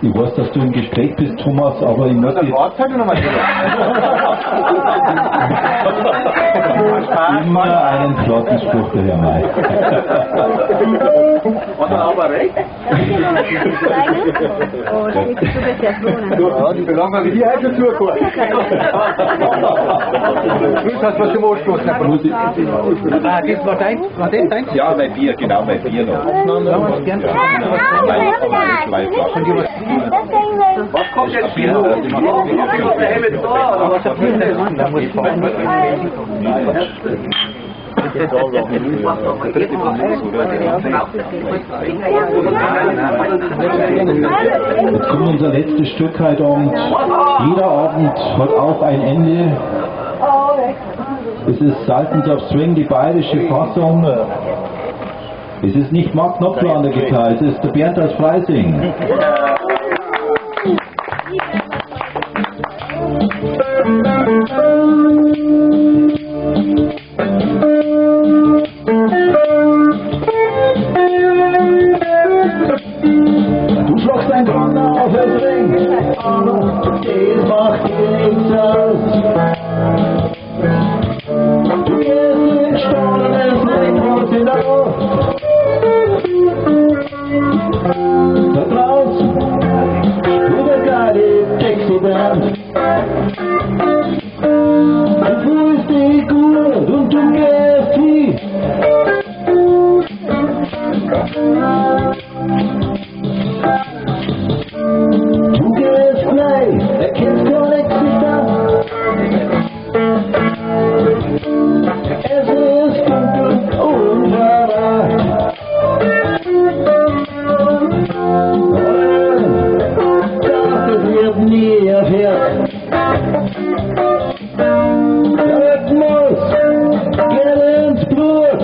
Ich weiß, dass du im Gespräch bist, Thomas, aber ich muss jetzt immer einen flotten Spruch daher machen. Hat er aber recht? Ja, die belangen wie die heute zugekommen. Grüß hast du schon angestoßen. Ah, das war dein? War das dein? Ja, mein Bier, genau, mein Bier noch. Was kommt jetzt hier? Jetzt kommt unser letztes Stück heute Abend. Jeder Abend hat auch ein Ende. Es ist Sultans of Swing, die bayerische Fassung. Es ist nicht Mark Knopfler an der Gitarre, es ist der Bernd aus Freising. Du schlagst ein Donner auf den Ring, aber das macht dir nichts aus. Du gehst in Staunen, Regenwurz in der Luft. Da draußen, wo der geile Dixie-Band. Du fühlst dich gut und du gehst tief. Du gehst gleich, erkennst gar nichts nicht da. Es ist dunkel und verracht. Das wird nie erfährt. Der Rhythmus geht ins Blut.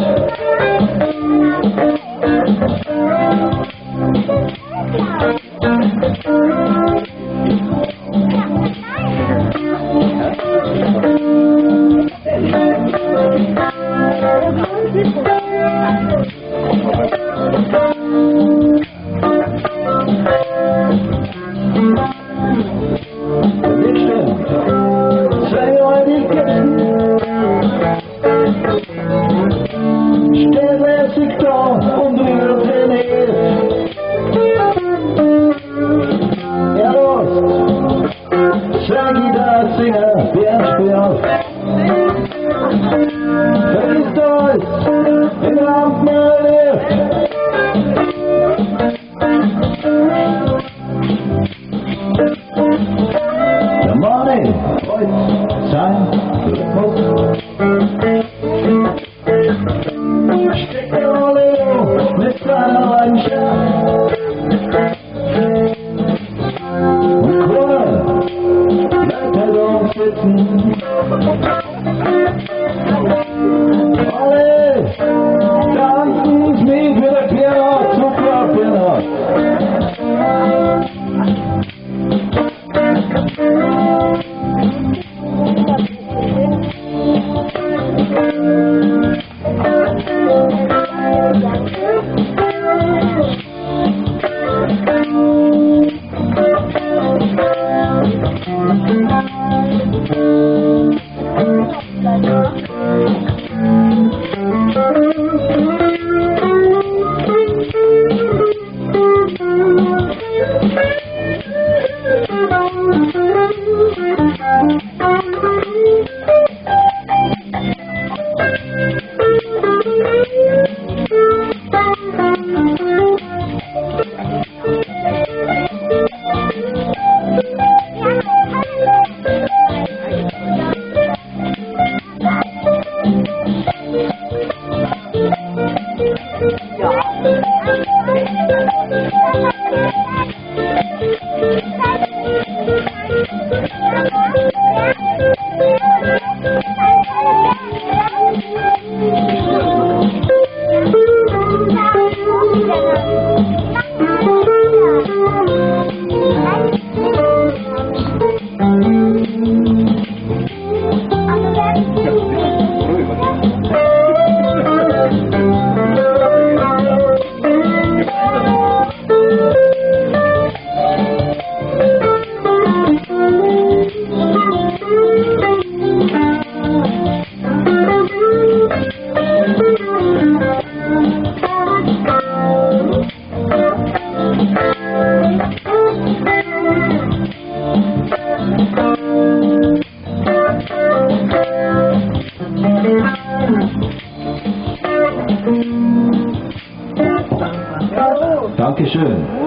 Dankeschön.